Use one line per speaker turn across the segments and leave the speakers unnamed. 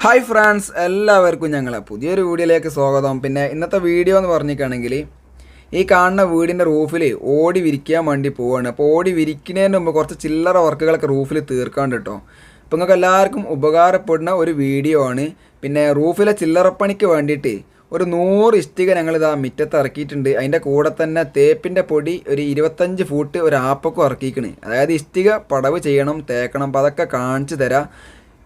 Hi friends, എല്ലാവർക്കും ഞങ്ങളെ പുതിയൊരു വീഡിയോയിലേക്ക് സ്വാഗതം. പിന്നെ ഇന്നത്തെ വീഡിയോ എന്ന് പറഞ്ഞിട്ടാണെങ്കിൽ ഈ കാണുന്ന വീടിൻ്റെ റൂഫിൽ ഓടി വിരിക്കാൻ വേണ്ടി പോവുകയാണ്. അപ്പോൾ ഓടി വിരിക്കുന്നതിന് മുമ്പ് കുറച്ച് ചില്ലറ വർക്കുകളൊക്കെ റൂഫിൽ തീർക്കാണ്ട് കേട്ടോ. അപ്പോൾ നിങ്ങൾക്ക് എല്ലാവർക്കും ഉപകാരപ്പെടുന്ന ഒരു വീഡിയോ ആണ്. പിന്നെ റൂഫിലെ ചില്ലറപ്പണിക്ക് വേണ്ടിയിട്ട് ഒരു 100 ഇഷ്ടിക ഞങ്ങളിതാ മുറ്റത്ത് ഇറക്കിയിട്ടുണ്ട്. അതിൻ്റെ കൂടെ തന്നെ തേപ്പിൻ്റെ പൊടി ഒരു 25 ഫൂട്ട് ഒരു ആപ്പൊക്കെ ഇറക്കിയിരിക്കണ്. അതായത് ഇഷ്ടിക പടവ് ചെയ്യണം, തേക്കണം. അപ്പോൾ അതൊക്കെ കാണിച്ചു തരാം.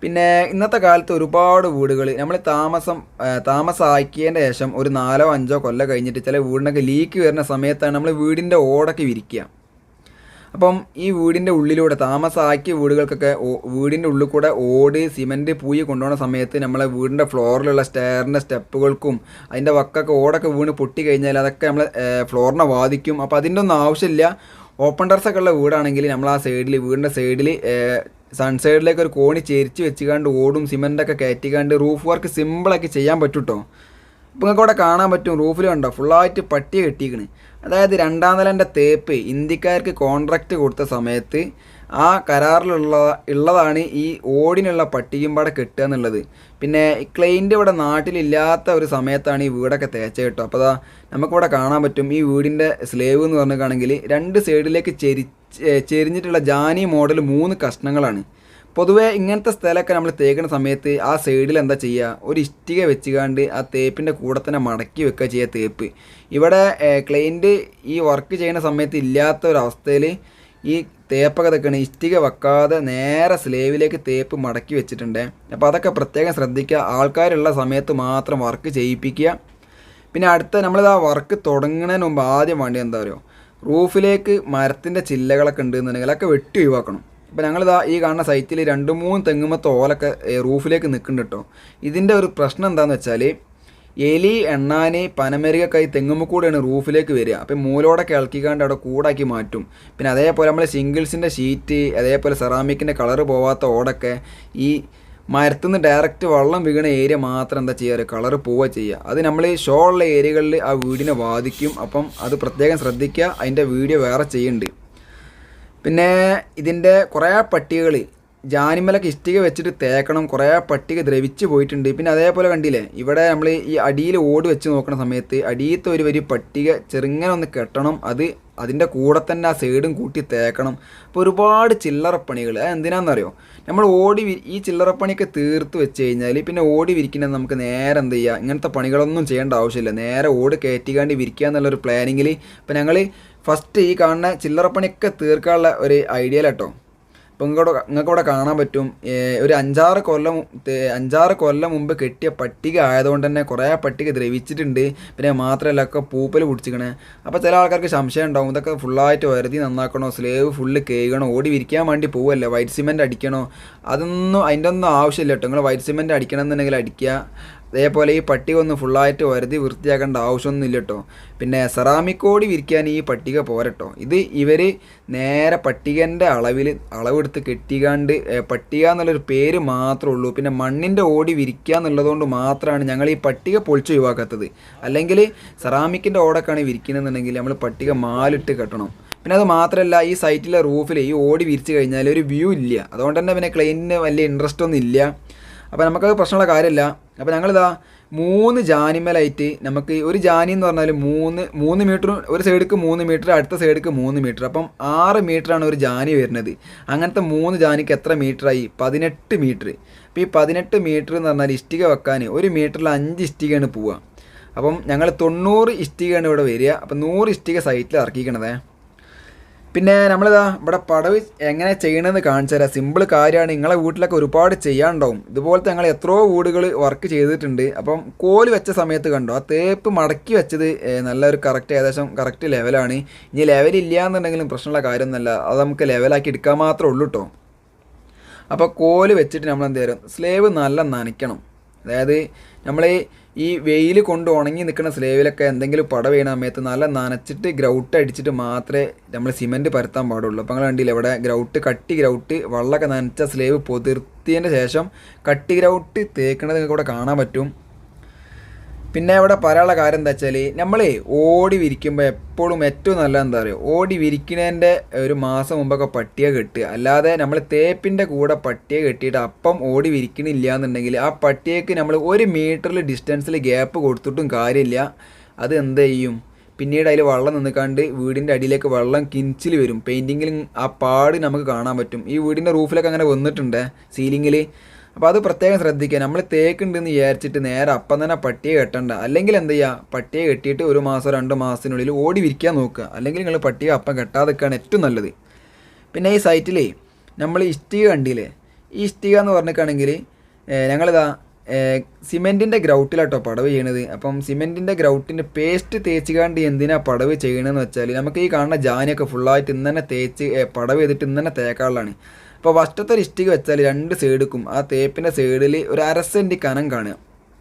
പിന്നെ ഇന്നത്തെ കാലത്ത് ഒരുപാട് വീടുകൾ നമ്മൾ താമസമാക്കിയതിൻ്റെ ശേഷം ഒരു 4-5 കൊല്ലം കഴിഞ്ഞിട്ട് ചില വീടിനൊക്കെ ലീക്ക് വരുന്ന സമയത്താണ് നമ്മൾ വീടിൻ്റെ ഓടൊക്കെ വിരിക്കുക. അപ്പം ഈ വീടിൻ്റെ ഉള്ളിലൂടെ താമസമാക്കിയ വീടുകൾക്കൊക്കെ വീടിൻ്റെ ഉള്ളിൽ കൂടെ ഓട് സിമൻറ്റ് പൂയി കൊണ്ടുപോകുന്ന സമയത്ത് നമ്മളെ വീടിൻ്റെ ഫ്ലോറിലുള്ള സ്റ്റെയറിൻ്റെ സ്റ്റെപ്പുകൾക്കും അതിൻ്റെ വക്കൊക്കെ ഓടൊക്കെ വീണ് പൊട്ടി കഴിഞ്ഞാൽ അതൊക്കെ നമ്മളെ ഫ്ലോറിനെ ബാധിക്കും. അപ്പോൾ അതിൻ്റെ ഒന്നും ആവശ്യമില്ല. ഓപ്പൺ ടെറസൊക്കെ ഉള്ള വീടാണെങ്കിൽ നമ്മൾ ആ സൈഡിൽ വീടിൻ്റെ സൈഡിൽ സൺസൈഡിലേക്ക് ഒരു കോണി ചെരിച്ച് വെച്ചുകൊണ്ട് ഓടും സിമെൻറ്റൊക്കെ കയറ്റിക്കാണ്ട് റൂഫ് വർക്ക് സിമ്പിളാക്കി ചെയ്യാൻ പറ്റും കേട്ടോ. ഇപ്പോൾ നിങ്ങൾക്ക് അവിടെ കാണാൻ പറ്റും, റൂഫിൽ കണ്ടോ ഫുള്ളായിട്ട് പട്ടി കെട്ടിക്കണ്. അതായത് 2ാം നിലൻ്റെ തേപ്പ് ഇന്ത്യക്കാർക്ക് കോൺട്രാക്റ്റ് കൊടുത്ത സമയത്ത് ആ കരാറിലുള്ളതാണ് ഈ ഓടിനുള്ള പട്ടിയും പാടെ കെട്ടുക എന്നുള്ളത്. പിന്നെ ക്ലൈൻറ്റ് ഇവിടെ നാട്ടിലില്ലാത്ത ഒരു സമയത്താണ് ഈ വീടൊക്കെ തേച്ച കേട്ടോ. അപ്പോൾ അതാ നമുക്കിവിടെ കാണാൻ പറ്റും ഈ വീടിൻ്റെ സ്ലേവ് എന്ന് പറഞ്ഞിട്ടാണെങ്കിൽ 2 സൈഡിലേക്ക് ചെരിഞ്ഞിട്ടുള്ള ജാനി മോഡൽ 3 കഷ്ണങ്ങളാണ്. പൊതുവേ ഇങ്ങനത്തെ സ്ഥലമൊക്കെ നമ്മൾ തേക്കുന്ന സമയത്ത് ആ സൈഡിൽ എന്താ ചെയ്യുക, ഒരു ഇഷ്ടിക വെച്ചുകാണ്ട് ആ തേപ്പിൻ്റെ കൂടെ തന്നെ മടക്കി വെക്കുക ചെയ്യുക തേപ്പ്. ഇവിടെ ക്ലൈൻറ്റ് ഈ വർക്ക് ചെയ്യുന്ന സമയത്ത് ഇല്ലാത്ത ഒരവസ്ഥയിൽ ഈ തേപ്പൊക്കെ തെക്കണ ഇഷ്ടിക വെക്കാതെ നേരെ സ്ലേവിലേക്ക് തേപ്പ് മടക്കി വെച്ചിട്ടുണ്ട്. അപ്പോൾ അതൊക്കെ പ്രത്യേകം ശ്രദ്ധിക്കുക. ആൾക്കാരുള്ള സമയത്ത് മാത്രം വർക്ക് ചെയ്യിപ്പിക്കുക. പിന്നെ അടുത്ത നമ്മളിത് ആ വർക്ക് തുടങ്ങുന്നതിന് മുമ്പ് ആദ്യം വേണ്ടി എന്താ പറയുക, റൂഫിലേക്ക് മരത്തിൻ്റെ ചില്ലകളൊക്കെ ഉണ്ടെന്നുണ്ടെങ്കിൽ അതൊക്കെ വെട്ടി ഒഴിവാക്കണം. ഇപ്പോൾ ഞങ്ങളിതാ ഈ കാണുന്ന സൈറ്റിൽ 2-3 തെങ്ങുമത്തെ ഓലൊക്കെ റൂഫിലേക്ക് നിൽക്കുന്നുണ്ട് കേട്ടോ. ഇതിൻ്റെ ഒരു പ്രശ്നം എന്താണെന്ന് വെച്ചാൽ എലി എണ്ണാന് പനമരികക്കായി തെങ്ങുമ്പോൾ കൂടെയാണ് റൂഫിലേക്ക് വരിക. അപ്പോൾ മൂലോടൊക്കെ ഇളക്കിക്കാണ്ട് അവിടെ കൂടാക്കി മാറ്റും. പിന്നെ അതേപോലെ നമ്മൾ സിംഗിൾസിൻ്റെ ഷീറ്റ്, അതേപോലെ സെറാമിക്കിൻ്റെ കളറ് പോവാത്ത ഓടൊക്കെ ഈ മരത്തുനിന്ന് ഡയറക്റ്റ് വെള്ളം വീണ ഏരിയ മാത്രം എന്താ ചെയ്യാറ്, കളറ് പോവുക ചെയ്യുക. അത് നമ്മൾ ഷോ ഉള്ള ഏരിയകളിൽ ആ വീടിനെ ബാധിക്കും. അപ്പം അത് പ്രത്യേകം ശ്രദ്ധിക്കുക. അതിൻ്റെ വീഡിയോ വേറെ ചെയ്യുന്നുണ്ട്. പിന്നെ ഇതിൻ്റെ കുറേ പട്ടികകൾ ജാനിമലൊക്കെ ഇഷ്ടിക വെച്ചിട്ട് തേക്കണം. കുറേ പട്ടിക ദ്രവിച്ച് പോയിട്ടുണ്ട്. പിന്നെ അതേപോലെ കണ്ടില്ലേ, ഇവിടെ നമ്മൾ ഈ അടിയിൽ ഓട് വെച്ച് നോക്കുന്ന സമയത്ത് അടിയത്തെ ഒരു വരി പട്ടിക ചെറുങ്ങനെ ഒന്ന് കെട്ടണം. അതിൻ്റെ കൂടെ തന്നെ ആ സൈഡും കൂട്ടി തേക്കണം. അപ്പോൾ ഒരുപാട് ചില്ലറപ്പണികൾ. അത് എന്തിനാണെന്നറിയോ, നമ്മൾ ഈ ചില്ലറപ്പണിയൊക്കെ തീർത്ത് വെച്ച് കഴിഞ്ഞാൽ പിന്നെ ഓടി വിരിക്കുന്നത് നമുക്ക് നേരെ എന്ത് ചെയ്യുക, ഇങ്ങനത്തെ പണികളൊന്നും ചെയ്യേണ്ട ആവശ്യമില്ല. നേരെ ഓട് കയറ്റിക്കാണ്ട് വിരിക്കുക എന്നുള്ളൊരു പ്ലാനിങ്ങിൽ ഇപ്പോൾ ഞങ്ങൾ ഫസ്റ്റ് ഈ കാണുന്ന ചില്ലറപ്പണിയൊക്കെ തീർക്കാനുള്ള ഒരു ഐഡിയയിലാട്ടോ. ഇപ്പോൾ നിങ്ങൾക്കിവിടെ കാണാൻ പറ്റും ഒരു 5-6 കൊല്ലം മുമ്പ് കെട്ടിയ പട്ടിക ആയതുകൊണ്ട് തന്നെ കുറേ പട്ടിക ദ്രവിച്ചിട്ടുണ്ട്. പിന്നെ മാത്രമല്ല ഒക്കെ പൂപ്പൽ പിടിച്ചിക്കണേ. അപ്പോൾ ചില ആൾക്കാർക്ക് സംശയം ഉണ്ടാവും, ഇതൊക്കെ ഫുള്ളായിട്ട് വരുതി നന്നാക്കണോ, സ്ലേവ് ഫുള്ള് കേൾക്കണോ, ഓടി വിരിക്കാൻ വേണ്ടി പോവല്ലേ, വൈറ്റ് സിമെൻറ്റ് അടിക്കണോ? അതിൻ്റെ ഒന്നും ആവശ്യമില്ല കേട്ടോ. നിങ്ങൾ വൈറ്റ് സിമെൻറ്റ് അടിക്കണം എന്നുണ്ടെങ്കിൽ അടിക്കുക. അതേപോലെ ഈ പട്ടിക ഒന്ന് ഫുള്ളായിട്ട് വരുതി വൃത്തിയാക്കേണ്ട ആവശ്യമൊന്നുമില്ല കേട്ടോ. പിന്നെ സെറാമിക്കോടി വിരിക്കാൻ ഈ പട്ടിക പോരട്ടോ. ഇത് ഇവർ നേരെ പട്ടികൻ്റെ അളവെടുത്ത് കെട്ടിക്കാണ്ട് പട്ടിക എന്നുള്ളൊരു പേര് മാത്രമേ ഉള്ളൂ. പിന്നെ മണ്ണിൻ്റെ ഓടി വിരിക്കുക എന്നുള്ളതുകൊണ്ട് മാത്രമാണ് ഞങ്ങൾ ഈ പട്ടിക പൊളിച്ച് ഒഴിവാക്കാത്തത്. അല്ലെങ്കിൽ സെറാമിക്കിൻ്റെ ഓടൊക്കെയാണ് വിരിക്കുന്നതെന്നുണ്ടെങ്കിൽ നമ്മൾ പട്ടിക മാലിട്ട് കെട്ടണം. പിന്നെ അത് മാത്രമല്ല, ഈ സൈറ്റിലെ റൂഫിൽ ഈ ഓടി വിരിച്ച് കഴിഞ്ഞാൽ ഒരു വ്യൂ ഇല്ല. അതുകൊണ്ട് തന്നെ പിന്നെ ക്ലൈൻറ്റിന് വലിയ ഇൻട്രസ്റ്റ് ഒന്നും ഇല്ല. അപ്പോൾ നമുക്കത് പ്രശ്നമുള്ള കാര്യമില്ല. അപ്പോൾ ഞങ്ങളിതാ 3 ജാനിമേലായിട്ട് നമുക്ക് ഒരു ജാനി എന്ന് പറഞ്ഞാൽ 3 മീറ്റർ, ഒരു സൈഡിക്ക് 3 മീറ്റർ, അടുത്ത സൈഡിക്ക് 3 മീറ്റർ, അപ്പം 6 മീറ്ററാണ് ഒരു ജാനി വരുന്നത്. അങ്ങനത്തെ 3 ജാനിക്ക് എത്ര മീറ്ററായി? 18 മീറ്റർ. അപ്പോൾ ഈ 18 മീറ്റർ എന്ന് പറഞ്ഞാൽ ഇഷ്ടിക വെക്കാൻ 1 മീറ്ററിൽ 5 ഇഷ്ടികയാണ് പോവുക. അപ്പം ഞങ്ങൾ 90 ഇഷ്ടികയാണ് ഇവിടെ വരിക. അപ്പം 100 ഇഷ്ടിക സൈറ്റിൽ ഇറക്കിക്കണതേ. പിന്നെ നമ്മളിതാ ഇവിടെ പടവ് എങ്ങനെ ചെയ്യണമെന്ന് കാണിച്ചു തരാം. സിമ്പിൾ കാര്യമാണ്. നിങ്ങളെ വീട്ടിലൊക്കെ ഒരുപാട് ചെയ്യാനുണ്ടാവും. ഇതുപോലത്തെ ഞങ്ങൾ എത്രയോ വീടുകൾ വർക്ക് ചെയ്തിട്ടുണ്ട്. അപ്പം കോല് വെച്ച സമയത്ത് കണ്ടോ, ആ തേപ്പ് മടക്കി വെച്ചത് നല്ലൊരു ഏകദേശം കറക്റ്റ് ലെവലാണ്. ഇനി ലെവലില്ല എന്നുണ്ടെങ്കിലും പ്രശ്നമുള്ള കാര്യമൊന്നുമല്ല. അത് നമുക്ക് ലെവലാക്കി എടുക്കാൻ മാത്രമേ ഉള്ളൂ കേട്ടോ. അപ്പോൾ കോല് വെച്ചിട്ട് നമ്മൾ എന്ത് ചെയ്യണം, സ്ലേവ് നല്ല നനയ്ക്കണം. അതായത് നമ്മൾ ഈ വെയിൽ കൊണ്ട് ഉണങ്ങി നിൽക്കുന്ന സ്ലേവിലൊക്കെ എന്തെങ്കിലും പട വീണ സമയത്ത് നല്ല നനച്ചിട്ട് ഗ്രൗട്ട് അടിച്ചിട്ട് മാത്രമേ നമ്മൾ സിമെൻറ്റ് പരത്താൻ പാടുള്ളൂ. അപ്പോൾ നിങ്ങൾ കണ്ടില്ല, ഇവിടെ കട്ടി ഗ്രൗട്ട് വെള്ളമൊക്കെ നനച്ച സ്ലേവ് പൊതിർത്തിയതിൻ്റെ ശേഷം കട്ടി ഗ്രൗട്ട് തേക്കണത് നിങ്ങൾക്ക് ഇവിടെ കാണാൻ പറ്റും. പിന്നെ ഇവിടെ പറയാനുള്ള കാര്യം എന്താ വെച്ചാൽ നമ്മൾ ഓടി വിരിക്കുമ്പോൾ എപ്പോഴും ഏറ്റവും നല്ല എന്താ പറയുക, ഓടി വിരിക്കുന്നതിൻ്റെ ഒരു മാസം മുമ്പൊക്കെ പട്ടിക കെട്ടുക. അല്ലാതെ നമ്മൾ തേപ്പിൻ്റെ കൂടെ പട്ടിക കെട്ടിയിട്ട് അപ്പം ഓടി വിരിക്കണില്ല എന്നുണ്ടെങ്കിൽ ആ പട്ടികയ്ക്ക് നമ്മൾ 1 മീറ്ററിൽ ഡിസ്റ്റൻസിൽ ഗ്യാപ്പ് കൊടുത്തിട്ടും കാര്യമില്ല. അത് എന്ത് ചെയ്യും, പിന്നീട് അതിൽ വെള്ളം നിന്നിക്കാണ്ട് വീടിൻ്റെ അടിയിലേക്ക് വെള്ളം കിഞ്ചിൽ വരും. പെയിൻറ്റിങ്ങിൽ ആ പാട് നമുക്ക് കാണാൻ പറ്റും. ഈ വീടിൻ്റെ റൂഫിലൊക്കെ അങ്ങനെ വന്നിട്ടുണ്ട് സീലിങ്ങിൽ. അപ്പോൾ അത് പ്രത്യേകം ശ്രദ്ധിക്കുക. നമ്മൾ തേക്കുണ്ടെന്ന് വിചാരിച്ചിട്ട് നേരെ അപ്പം തന്നെ പട്ടിയെ കെട്ടണ്ട. അല്ലെങ്കിൽ എന്ത് ചെയ്യുക, പട്ടിയെ കെട്ടിയിട്ട് 1 മാസം 2 മാസത്തിനുള്ളിൽ ഓടി വിരിക്കാൻ നോക്കുക. അല്ലെങ്കിൽ നിങ്ങൾ പട്ടിയെ അപ്പം കെട്ടാതെക്കാണ് ഏറ്റവും നല്ലത്. പിന്നെ ഈ സൈറ്റിൽ നമ്മൾ ഇഷ്ടിക കണ്ടില്ലേ, ഈ ഇഷ്ടിക എന്ന് പറഞ്ഞിട്ടാണെങ്കിൽ ഞങ്ങളിതാ സിമെൻറ്റിൻ്റെ ഗ്രൗട്ടിലാട്ടോ പടവ് ചെയ്യണത്. അപ്പം സിമെൻറ്റിൻ്റെ ഗ്രൗട്ടിൻ്റെ പേസ്റ്റ് തേച്ചുകാണ്ട് എന്തിനാണ് പടവ് ചെയ്യണമെന്ന് വെച്ചാൽ നമുക്ക് ഈ കാണുന്ന ജാനിയൊക്കെ ഫുള്ളായിട്ട് ഇന്ന് തന്നെ തേച്ച് പടവ് ചെയ്തിട്ട് ഇന്ന് തന്നെ തേക്കാനുള്ളതാണ്. അപ്പോൾ ഫസ്റ്റത്തെ ഒരു ഇഷ്ടിക വെച്ചാൽ 2 സൈഡിക്കും ആ തേപ്പിൻ്റെ സൈഡിൽ ഒരു 1/2 സെൻറ്റ് കനം കാണുക.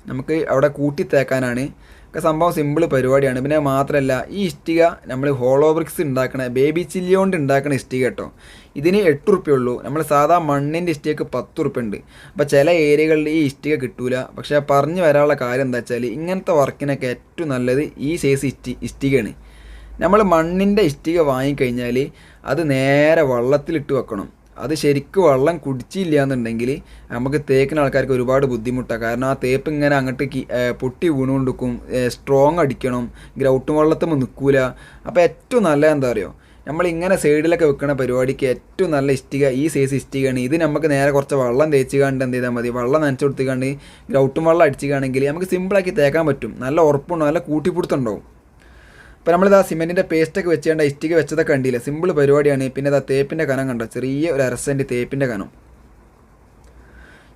നമുക്ക് അവിടെ കൂട്ടി തേക്കാനാണ്. ഒക്കെ സംഭവം സിമ്പിൾ പരിപാടിയാണ്. പിന്നെ മാത്രമല്ല ഈ ഇഷ്ടിക നമ്മൾ ഹോളോ ബ്രിക്സ് ഉണ്ടാക്കണ ബേബി ചില്ലി കൊണ്ട് ഉണ്ടാക്കണ ഇഷ്ടിക കേട്ടോ. ഇതിന് 8 റുപ്യ ഉള്ളൂ. നമ്മൾ സാധാ മണ്ണിൻ്റെ ഇഷ്ടികക്ക് 10 റുപ്യ ഉണ്ട്. അപ്പോൾ ചില ഏരിയകളിൽ ഈ ഇഷ്ടിക കിട്ടൂല. പക്ഷേ പറഞ്ഞു വരാനുള്ള കാര്യം എന്താ വെച്ചാൽ ഇങ്ങനത്തെ വർക്കിനൊക്കെ ഏറ്റവും നല്ലത് ഈ സൈസ് ഇഷ്ടികയാണ്. നമ്മൾ മണ്ണിൻ്റെ ഇഷ്ടിക വാങ്ങിക്കഴിഞ്ഞാൽ അത് നേരെ വെള്ളത്തിലിട്ട് വെക്കണം. അത് ശരിക്കും വെള്ളം കുടിച്ചില്ല എന്നുണ്ടെങ്കിൽ നമുക്ക് തേക്കുന്ന ആൾക്കാർക്ക് ഒരുപാട് ബുദ്ധിമുട്ടാണ്. കാരണം ആ തേപ്പ് ഇങ്ങനെ അങ്ങോട്ട് പൊട്ടി വീണുകൊണ്ടിരിക്കും. സ്ട്രോങ് അടിക്കണം, ഗ്രൗട്ടും വെള്ളത്തുമ്പോൾ നിൽക്കൂല. അപ്പോൾ ഏറ്റവും നല്ല എന്താ പറയുക, നമ്മളിങ്ങനെ സൈഡിലൊക്കെ വെക്കുന്ന പരിപാടിക്ക് ഏറ്റവും നല്ല ഇഷ്ടിക ഈ സൈസ് ഇഷ്ടികയാണ്. ഇത് നമുക്ക് നേരെ കുറച്ച് വെള്ളം തേച്ച് കണ്ട് എന്ത് ചെയ്താൽ മതി, വെള്ളം നനച്ചു കൊടുത്തുകൊണ്ട് ഗ്രൗട്ടും വെള്ളം അടിച്ചുകയാണെങ്കിൽ നമുക്ക് സിമ്പിളാക്കി തേക്കാൻ പറ്റും. നല്ല ഉറപ്പുണ്ടാവും, നല്ല കൂട്ടിപ്പിടുത്തുണ്ടാവും. അപ്പോൾ നമ്മളിതാ സിമെൻറ്റിൻ്റെ പേസ്റ്റൊക്കെ വെച്ചുകൊണ്ട് ഇഷ്ടിക വെച്ചതൊക്കെ കണ്ടില്ല, സിമ്പിൾ പരിപാടിയാണ്. പിന്നെ ഇതാ തേപ്പിൻ്റെ കനം കണ്ടോ, ചെറിയ ഒരു 1/2 സെൻറ്റ് തേപ്പിൻ്റെ കനം.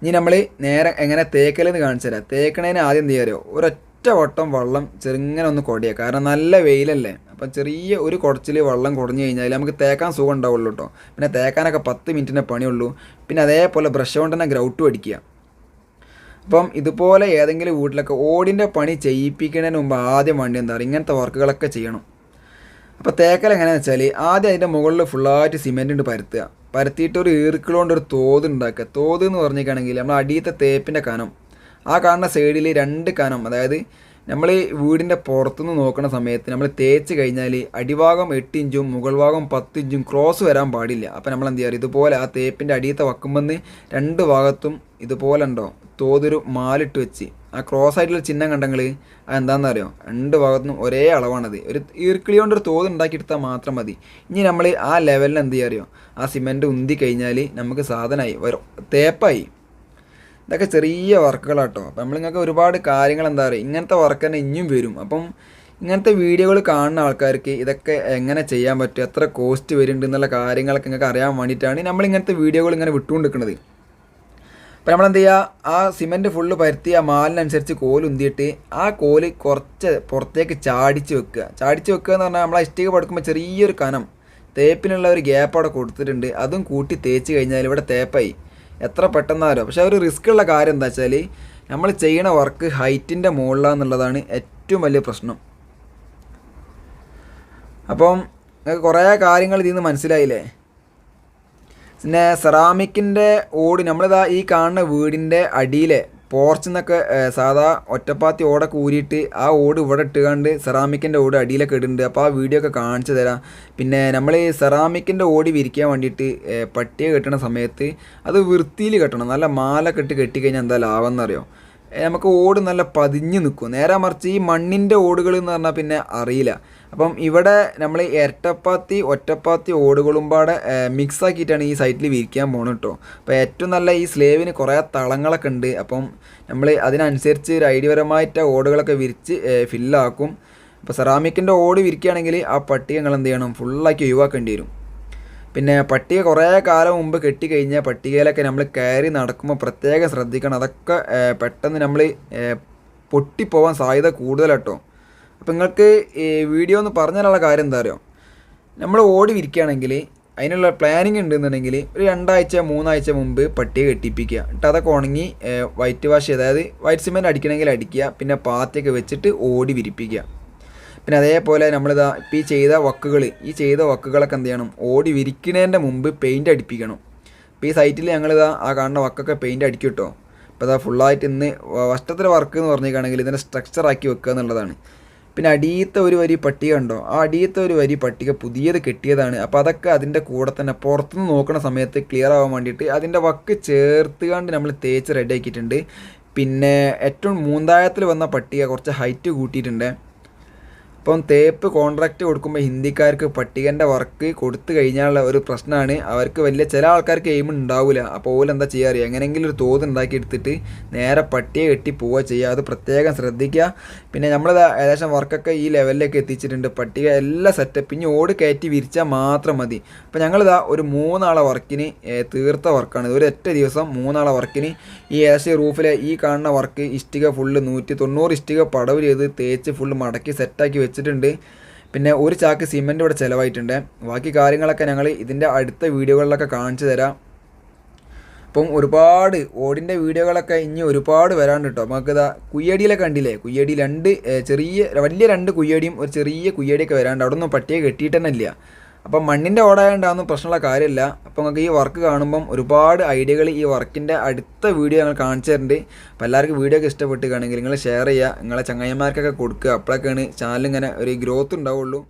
ഇനി നമ്മൾ നേരെ എങ്ങനെ തേക്കലെന്ന് കാണിച്ചു തരാം. തേക്കണതിന് ആദ്യം എന്ത് ചെയ്യാറോ, ഒരൊറ്റ വട്ടം വെള്ളം ചെറുങ്ങനെ ഒന്ന് കുടയുക. കാരണം നല്ല വെയിലല്ലേ. അപ്പം ചെറിയ ഒരു കുടച്ചിൽ വെള്ളം കുടഞ്ഞു കഴിഞ്ഞാൽ നമുക്ക് തേക്കാൻ സുഖം ഉണ്ടാവുള്ളൂ കേട്ടോ. പിന്നെ തേക്കാനൊക്കെ 10 മിനിറ്റിൻ്റെ പണിയുള്ളൂ. പിന്നെ അതേപോലെ ബ്രഷ് കൊണ്ട് തന്നെ ഗ്രൗട്ടും അടിക്കുക. അപ്പം ഇതുപോലെ ഏതെങ്കിലും വീട്ടിലൊക്കെ ഓടിൻ്റെ പണി ചെയ്യിപ്പിക്കുന്നതിന് മുമ്പ് ആദ്യം വേണ്ടി എന്താ പറയുക, ഇങ്ങനത്തെ വർക്കുകളൊക്കെ ചെയ്യണം. അപ്പോൾ തേക്കൽ എങ്ങനെയാണെന്ന് വെച്ചാൽ ആദ്യം അതിൻ്റെ മുകളിൽ ഫുള്ളായിട്ട് സിമെൻറ്റ് പരത്തുക. പരത്തിയിട്ട് ഒരു ഈർക്കിളുകൊണ്ട് ഒരു തോത് ഉണ്ടാക്കുക. തോത് എന്ന് പറഞ്ഞിരിക്കുകയാണെങ്കിൽ നമ്മൾ അടിയത്തെ തേപ്പിൻ്റെ കനം, ആ കാണുന്ന സൈഡിൽ 2 കനം, അതായത് നമ്മൾ വീടിൻ്റെ പുറത്തുനിന്ന് നോക്കുന്ന സമയത്ത് നമ്മൾ തേച്ച് കഴിഞ്ഞാൽ അടിഭാഗം 8 ഇഞ്ചും മുകൾ ഭാഗം 10 ഇഞ്ചും ക്രോസ് വരാൻ പാടില്ല. അപ്പോൾ നമ്മൾ എന്ത് ചെയ്യുക, ഇതുപോലെ ആ തേപ്പിൻ്റെ അടിയത്തെ വക്കുമ്പെന്ന് 2 ഭാഗത്തും ഇതുപോലെ ഉണ്ടോ തോതൊരു മാലിട്ട് വെച്ച് ആ ക്രോസ് ആയിട്ടുള്ള ചിഹ്നം കണ്ടെങ്കിൽ അതെന്താണെന്ന് അറിയോ, 2 ഭാഗത്തുനിന്നും ഒരേ അളവാണത്. ഒരു ഈർക്കിളി കൊണ്ടൊരു തോത് ഉണ്ടാക്കിയെടുത്താൽ മാത്രം മതി. ഇനി നമ്മൾ ആ ലെവലിൽ എന്ത് ചെയ്യുക അറിയോ, ആ സിമെൻറ്റ് ഉന്തി കഴിഞ്ഞാൽ നമുക്ക് സാധനമായി വരും, തേപ്പായി. ഇതൊക്കെ ചെറിയ വർക്കുകളാട്ടോ. അപ്പം നമ്മളിങ്ങൾക്ക് ഒരുപാട് കാര്യങ്ങൾ എന്താ പറയുക, ഇങ്ങനത്തെ വർക്ക് തന്നെ ഇനിയും വരും. അപ്പം ഇങ്ങനത്തെ വീഡിയോകൾ കാണുന്ന ആൾക്കാർക്ക് ഇതൊക്കെ എങ്ങനെ ചെയ്യാൻ പറ്റും, എത്ര കോസ്റ്റ് വരുന്നുണ്ട് എന്നുള്ള കാര്യങ്ങളൊക്കെ നിങ്ങൾക്ക് അറിയാൻ വേണ്ടിയിട്ടാണ് നമ്മളിങ്ങനത്തെ വീഡിയോകൾ ഇങ്ങനെ വിട്ടുകൊണ്ടിരിക്കുന്നത്. അപ്പോൾ നമ്മളെന്ത് ചെയ്യുക, ആ സിമെൻറ്റ് ഫുള്ള് പരത്തി ആ മാലിനനുസരിച്ച് കോല് ഉന്തിയിട്ട് ആ കോല് കുറച്ച് പുറത്തേക്ക് ചാടിച്ച് വെക്കുക. ചാടിച്ച് വെക്കുക എന്ന് പറഞ്ഞാൽ നമ്മൾ ഇഷ്ടിക പടുക്കുമ്പോൾ ചെറിയൊരു കനം തേപ്പിനുള്ള ഒരു ഗ്യാപ്പ് അവിടെ കൊടുത്തിട്ടുണ്ട്. അതും കൂട്ടി തേച്ച് കഴിഞ്ഞാൽ ഇവിടെ തേപ്പായി. എത്ര പെട്ടെന്നാരോ. പക്ഷേ ഒരു റിസ്ക് ഉള്ള കാര്യം എന്താ വെച്ചാൽ നമ്മൾ ചെയ്യണ വർക്ക് ഹൈറ്റിൻ്റെ മുകളിലാണെന്നുള്ളതാണ് ഏറ്റവും വലിയ പ്രശ്നം. അപ്പം നിങ്ങൾക്ക് കുറേ കാര്യങ്ങൾ ഇതിൽ നിന്ന് മനസ്സിലായില്ലേ. പിന്നെ സെറാമിക്കിൻ്റെ ഓട് നമ്മളിതാ ഈ കാണുന്ന വീടിൻ്റെ അടിയിലെ പോർച്ചിൽ നിന്നൊക്കെ സാധാ ഒറ്റപ്പാത്തി ഓടൊക്കെ ഊരിയിട്ട് ആ ഓട് ഇവിടെ ഇട്ടുകൊണ്ട് സെറാമിക്കിൻ്റെ ഓട് അടിയിലൊക്കെ ഇടുന്നുണ്ട്. അപ്പോൾ ആ വീഡിയോ ഒക്കെ കാണിച്ചു തരാം. പിന്നെ നമ്മൾ ഈ സെറാമിക്കിൻ്റെ ഓടി വിരിക്കാൻ വേണ്ടിയിട്ട് പട്ടിയെ കെട്ടണ സമയത്ത് അത് വൃത്തിയിൽ കെട്ടണം. നല്ല മാല കെട്ടിക്കഴിഞ്ഞാൽ എന്താ ലാഭം എന്നറിയോ, നമുക്ക് ഓട് നല്ല പതിഞ്ഞ് നിൽക്കും. നേരെ മറിച്ച് ഈ മണ്ണിൻ്റെ ഓടുകൾ എന്ന് പറഞ്ഞാൽ പിന്നെ അറിയില്ല. അപ്പം ഇവിടെ നമ്മൾ ഇരട്ടപ്പാത്തി ഒറ്റപ്പാത്തി ഓടുകളും പാടെ മിക്സ് ആക്കിയിട്ടാണ് ഈ സൈറ്റിൽ വിരിക്കാൻ പോകുന്നത് കേട്ടോ. അപ്പോൾ ഏറ്റവും നല്ല ഈ സ്ലേവിന് കുറേ തളങ്ങളൊക്കെ ഉണ്ട്. അപ്പം നമ്മൾ അതിനനുസരിച്ച് ഒരു ഐഡിയപരമായിട്ട് ഓടുകളൊക്കെ വിരിച്ച് ഫില്ലാക്കും. അപ്പോൾ സെറാമിക്കിൻ്റെ ഓട് വിരിക്കുകയാണെങ്കിൽ ആ പട്ടിക നിങ്ങൾ എന്ത് ചെയ്യണം, ഫുള്ളാക്കി ഒഴിവാക്കേണ്ടി വരും. പിന്നെ പട്ടിക കുറേ കാലം മുമ്പ് കെട്ടിക്കഴിഞ്ഞാൽ പട്ടികയിലൊക്കെ നമ്മൾ കയറി നടക്കുമ്പോൾ പ്രത്യേകം ശ്രദ്ധിക്കണം. അതൊക്കെ പെട്ടെന്ന് നമ്മൾ പൊട്ടിപ്പോവാൻ സാധ്യത കൂടുതലാട്ടോ. അപ്പോൾ നിങ്ങൾക്ക് ഈ വീഡിയോ ഒന്ന് പറഞ്ഞുതരാനുള്ള കാര്യം എന്താ അറിയോ, നമ്മൾ ഓടി വിരിക്കുകയാണെങ്കിൽ അതിനുള്ള പ്ലാനിങ് ഉണ്ടെന്നുണ്ടെങ്കിൽ ഒരു 2 ആഴ്ച 3 ആഴ്ച മുമ്പ് പട്ടിക കെട്ടിപ്പിക്കുക. എന്നിട്ട് അതൊക്കെ ഉണങ്ങി വൈറ്റ് വാഷ്, അതായത് വൈറ്റ് സിമെൻറ്റ് അടിക്കണമെങ്കിൽ അടിക്കുക. പിന്നെ പാത്തിയൊക്കെ വെച്ചിട്ട് ഓടി വിരിപ്പിക്കുക. പിന്നെ അതേപോലെ നമ്മളിതാ ഇപ്പോൾ ഈ ചെയ്ത വക്കുകളൊക്കെ എന്ത് ചെയ്യണം, ഓടി വിരിക്കുന്നതിൻ്റെ മുമ്പ് പെയിൻറ്റ് അടിപ്പിക്കണം. ഇപ്പോൾ ഈ സൈറ്റിൽ ഞങ്ങളിതാ ആ കാണുന്ന വക്കൊക്കെ പെയിൻറ്റ് അടിക്കും കേട്ടോ. അപ്പോൾ അതാ ഫുള്ളായിട്ട് ഇന്ന് വഷ്ടത്തിലെ വർക്ക് എന്ന് പറഞ്ഞിരിക്കുകയാണെങ്കിൽ ഇതിനെ സ്ട്രക്ചറാക്കി വെക്കുക എന്നുള്ളതാണ്. പിന്നെ അടിയത്തെ ഒരു വരി പട്ടിക ഉണ്ടോ, ആ അടിയത്തെ ഒരു വരി പട്ടിക പുതിയത് കെട്ടിയതാണ്. അപ്പോൾ അതൊക്കെ അതിൻ്റെ കൂടെ തന്നെ പുറത്തുനിന്ന് നോക്കുന്ന സമയത്ത് ക്ലിയർ ആവാൻ വേണ്ടിയിട്ട് അതിൻ്റെ വക്ക് ചേർത്തുകൊണ്ട് നമ്മൾ തേച്ച് റെഡി ആക്കിയിട്ടുണ്ട്. പിന്നെ ഏറ്റവും മൂന്നായത്തിൽ വന്ന പട്ടിക കുറച്ച് ഹൈറ്റ് കൂട്ടിയിട്ടുണ്ട്. അപ്പം തേപ്പ് കോൺട്രാക്റ്റ് കൊടുക്കുമ്പോൾ ഹിന്ദിക്കാർക്ക് പട്ടികൻ്റെ വർക്ക് കൊടുത്തു കഴിഞ്ഞാലുള്ള ഒരു പ്രശ്നമാണ്, അവർക്ക് വലിയ ചില ആൾക്കാർക്ക് എയിം ഉണ്ടാവില്ല. അപ്പോൾ ഓല് എന്താ ചെയ്യുക അറിയാം, എങ്ങനെയെങ്കിലും ഒരു തോത് ഉണ്ടാക്കി എടുത്തിട്ട് നേരെ പട്ടിക കെട്ടി പോവുക ചെയ്യുക. അത് പ്രത്യേകം ശ്രദ്ധിക്കുക. പിന്നെ നമ്മളിത് ഏകദേശം വർക്കൊക്കെ ഈ ലെവലിലേക്ക് എത്തിച്ചിട്ടുണ്ട്. പട്ടിക എല്ലാം സെറ്റപ്പ്, ഇനി ഓട് കയറ്റി വിരിച്ചാൽ മാത്രം മതി. അപ്പോൾ ഞങ്ങളിതാ ഒരു 3 ആളെ വർക്കിന് തീർത്ത വർക്കാണ്. ഒരു ഒറ്റ ദിവസം 3 ആളെ വർക്കിന് ഈ ഏകദേശം റൂഫിലെ ഈ കാണുന്ന വർക്ക് ഇഷ്ടിക ഫുള്ള് 190 ഇഷ്ടിക പടവ് ചെയ്ത് തേച്ച് ഫുള്ള് മടക്കി സെറ്റാക്കി വെച്ചിട്ടുണ്ട്. പിന്നെ ഒരു ചാക്ക് സിമെൻറ്റ് ഇവിടെ ചിലവായിട്ടുണ്ട്. ബാക്കി കാര്യങ്ങളൊക്കെ ഞങ്ങൾ ഇതിൻ്റെ അടുത്ത വീഡിയോകളിലൊക്കെ കാണിച്ചു തരാം. അപ്പം ഒരുപാട് ഓടിൻ്റെ വീഡിയോകളൊക്കെ ഇനി ഒരുപാട് വരാണ്ട് കേട്ടോ. നമുക്കിതാ കുയ്യടിയിലൊക്കെ കണ്ടില്ലേ, കുയ്യടി വലിയ 2 കുയ്യടിയും ഒരു ചെറിയ കുയ്യടിയൊക്കെ വരാണ്ട്. അവിടെ ഒന്നും പട്ടിയെ കെട്ടിയിട്ട് തന്നെ ഇല്ല. അപ്പം മണ്ണിൻ്റെ ഓടായതുകൊണ്ടാകുന്ന പ്രശ്നമുള്ള കാര്യമില്ല. അപ്പോൾ നിങ്ങൾക്ക് ഈ വർക്ക് കാണുമ്പം ഒരുപാട് ഐഡിയകൾ ഈ വർക്കിൻ്റെ അടുത്ത വീഡിയോ ഞങ്ങൾ കാണിച്ചു തരുന്നുണ്ട്. അപ്പോൾ എല്ലാവർക്കും വീഡിയോ ഒക്കെ ഇഷ്ടപ്പെട്ടുകയാണെങ്കിൽ നിങ്ങൾ ഷെയർ ചെയ്യുക, നിങ്ങളെ ചങ്ങായിമാർക്കൊക്കെ കൊടുക്കുക. അപ്പോഴൊക്കെയാണ് ചാനലിങ്ങനെ ഒരു ഗ്രോത്ത് ഉണ്ടാവുള്ളൂ.